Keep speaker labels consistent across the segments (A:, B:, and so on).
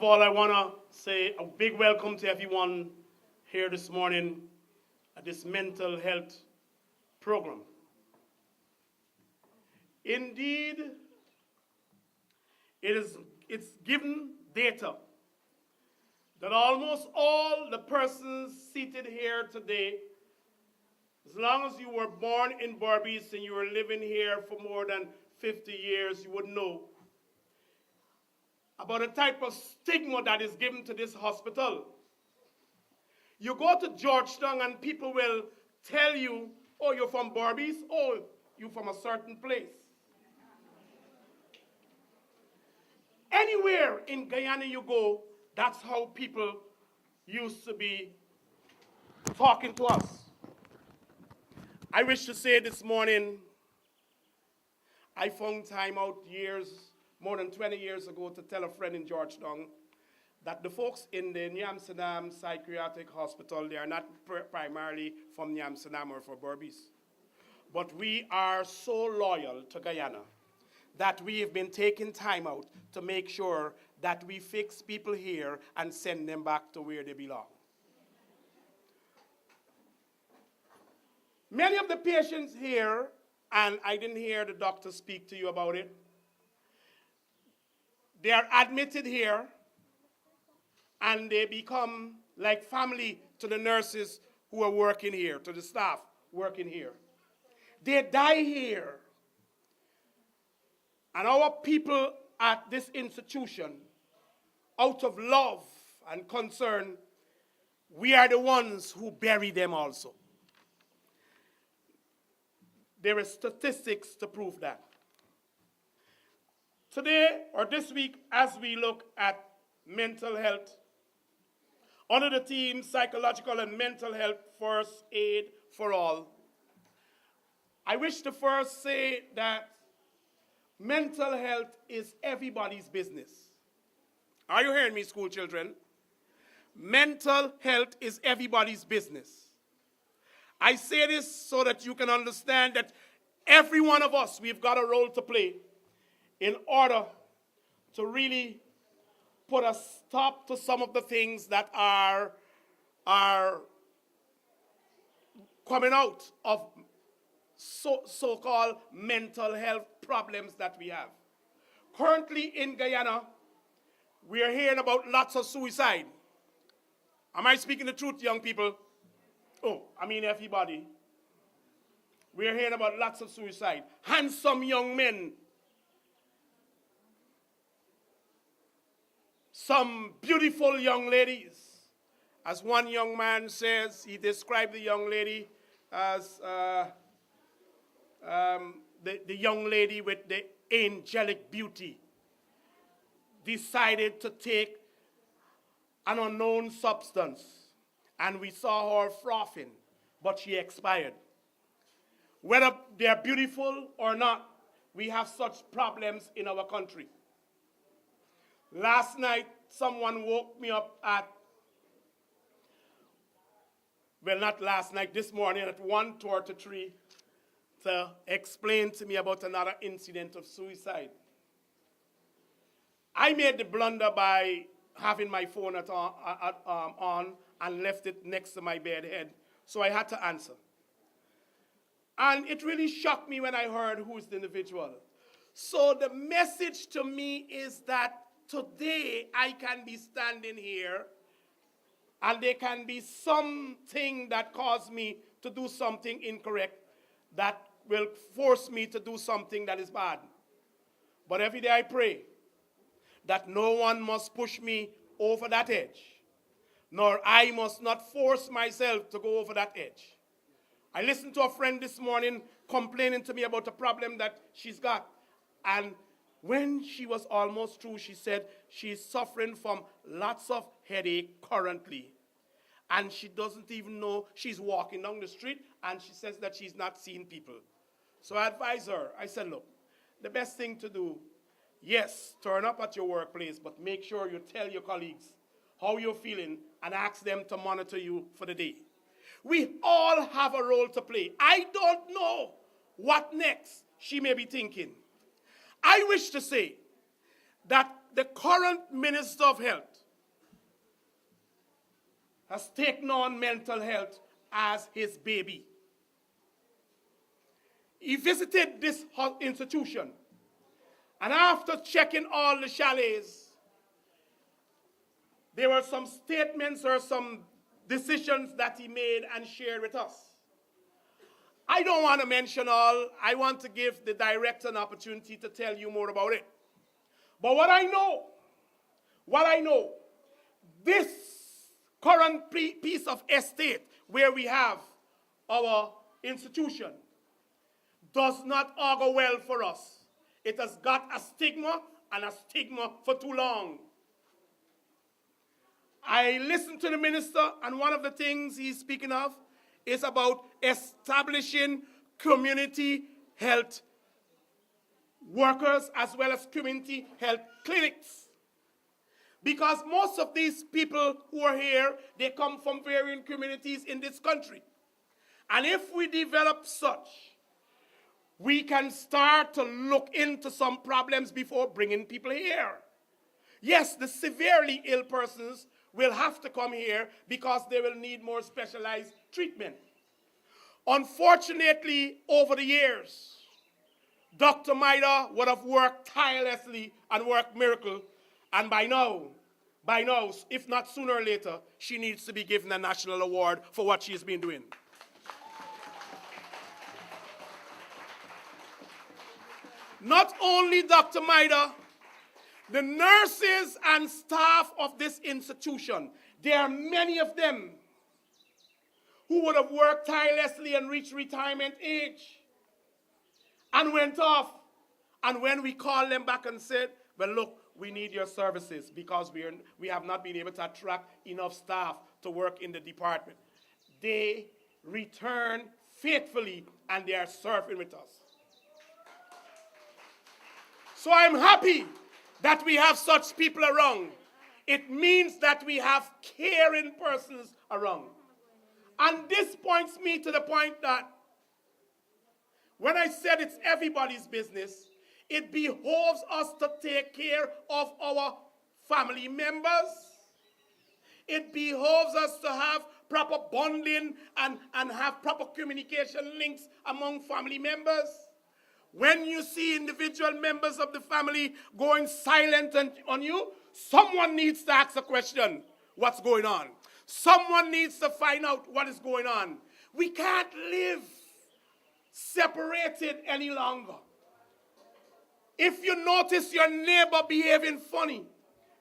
A: all, I want to say a big welcome to everyone here this morning at this mental health program. Indeed, it's given data that almost all the persons seated here today, as long as you were born in Barbados and you were living here for more than 50 years, you would know about a type of stigma that is given to this hospital. You go to Georgetown and people will tell you, oh, you're from Barbados, oh, you're from a certain place. Anywhere in Guyana you go, that's how people used to be talking to us. I wish to say this morning, I found time out more than 20 years ago, to tell a friend in Georgetown that the folks in the Amsterdam Psychiatric Hospital, they are not primarily from Amsterdam or from Barbados. But we are so loyal to Guyana that we have been taking time out to make sure that we fix people here and send them back to where they belong. Many of the patients here, and I didn't hear the doctor speak to you about it, they are admitted here and they become like family to the nurses who are working here, to the staff working here. They die here. And our people at this institution, out of love and concern, we are the ones who bury them also. There are statistics to prove that. Today, or this week, as we look at mental health, under the theme Psychological and Mental Health First Aid for All, I wish to first say that mental health is everybody's business. Are you hearing me, school children? Mental health is everybody's business. I say this so that you can understand that every one of us, we've got a role to play in order to really put a stop to some of the things that are coming out of so-called mental health problems that we have. Currently in Guyana, we are hearing about lots of suicide. Am I speaking the truth, young people? Oh, I mean everybody. We are hearing about lots of suicide. Handsome young men. Some beautiful young ladies. As one young man says, he described the young lady as the young lady with the angelic beauty decided to take an unknown substance, and we saw her frothing, but she expired. Whether they are beautiful or not, we have such problems in our country. Last night, someone woke me up not last night, this morning at 1:33 to explain to me about another incident of suicide. I made the blunder by having my phone on and left it next to my bed head, so I had to answer. And it really shocked me when I heard who is the individual. So the message to me is that today I can be standing here and there can be something that caused me to do something incorrect that will force me to do something that is bad. But every day I pray that no one must push me over that edge, nor I must not force myself to go over that edge. I listened to a friend this morning complaining to me about a problem that she's got. And when she was almost through, she said she's suffering from lots of headache currently. And she doesn't even know she's walking down the street, and she says that she's not seeing people. So I advised her. I said, look, the best thing to do, yes, turn up at your workplace, but make sure you tell your colleagues how you're feeling and ask them to monitor you for the day. We all have a role to play. I don't know what next she may be thinking. I wish to say that the current Minister of Health has taken on mental health as his baby. He visited this institution, and after checking all the chalets, there were some statements or some decisions that he made and shared with us. I don't want to mention all. I want to give the director an opportunity to tell you more about it. But what I know, this current piece of estate where we have our institution does not augur well for us. It has got a stigma, and a stigma for too long. I listened to the minister, and one of the things he's speaking of is about establishing community health workers as well as community health clinics. Because most of these people who are here, they come from varying communities in this country. And if we develop such, we can start to look into some problems before bringing people here. Yes, the severely ill persons will have to come here because they will need more specialized treatment. Unfortunately, over the years, Dr. Maida would have worked tirelessly and worked miracle, and by now, if not sooner or later, she needs to be given a national award for what she's been doing. Not only Dr. Maida, the nurses and staff of this institution, there are many of them who would have worked tirelessly and reached retirement age and went off. And when we called them back and said, well, look, we need your services because we have not been able to attract enough staff to work in the department, they return faithfully and they are serving with us. So I'm happy that we have such people around. It means that we have caring persons around. And this points me to the point that when I said it's everybody's business, it behoves us to take care of our family members. It behoves us to have proper bonding and have proper communication links among family members. When you see individual members of the family going silent on you, someone needs to ask a question, what's going on? Someone needs to find out what is going on. We can't live separated any longer. If you notice your neighbor behaving funny,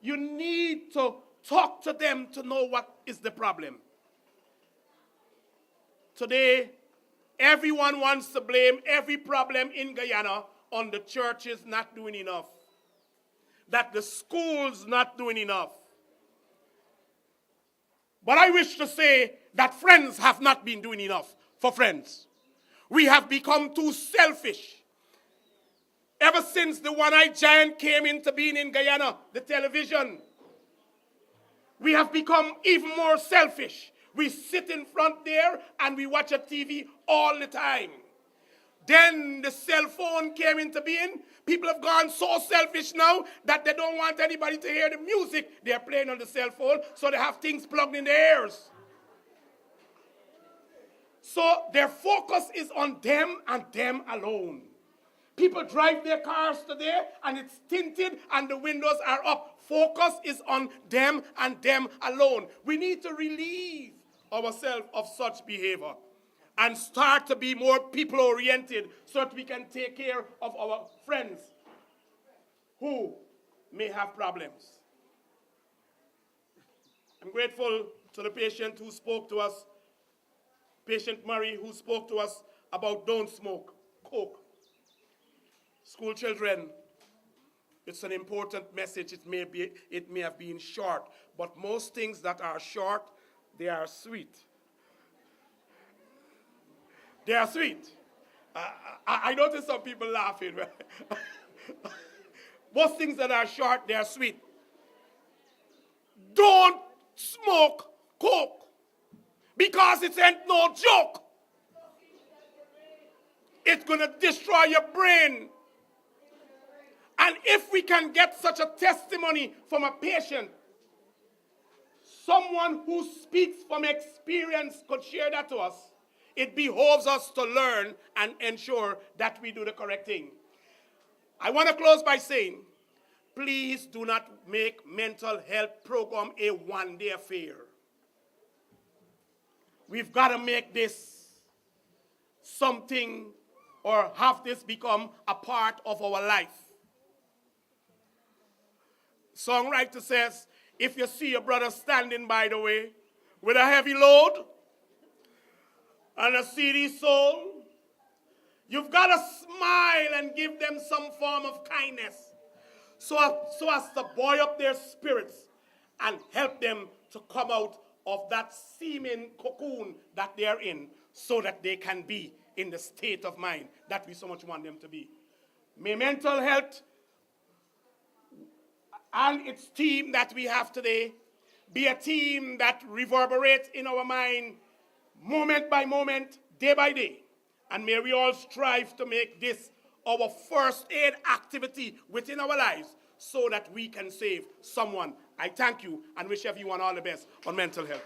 A: you need to talk to them to know what is the problem. Today, everyone wants to blame every problem in Guyana on the churches not doing enough, that the schools not doing enough. But I wish to say that Friends have not been doing enough for Friends. We have become too selfish. Ever since the one-eyed giant came into being in Guyana, the television, we have become even more selfish. We sit in front there and we watch a TV all the time. Then the cell phone came into being. People have gone so selfish now that they don't want anybody to hear the music they're playing on the cell phone, so they have things plugged in their ears. So their focus is on them and them alone. People drive their cars today and it's tinted and the windows are up. Focus is on them and them alone. We need to relieve ourselves of such behavior and start to be more people-oriented so that we can take care of our friends who may have problems. I'm grateful to the patient who spoke to us, Patient Murray, who spoke to us about don't smoke coke. School children, it's an important message. It may have been short, but most things that are short, they are sweet. They are sweet. I noticed some people laughing. Most things that are short, they are sweet. Don't smoke coke because it ain't no joke. It's going to destroy your brain. And if we can get such a testimony from a patient, someone who speaks from experience could share that to us, it behoves us to learn and ensure that we do the correct thing. I want to close by saying, please do not make mental health program a one-day affair. We've got to make this something or have this become a part of our life. Songwriter says, if you see your brother standing by the way with a heavy load and a seedy soul, you've got to smile and give them some form of kindness so as to buoy up their spirits and help them to come out of that seeming cocoon that they are in so that they can be in the state of mind that we so much want them to be. May mental health and its team that we have today be a team that reverberates in our mind moment by moment, day by day. And may we all strive to make this our first aid activity within our lives so that we can save someone. I thank you and wish everyone all the best on mental health.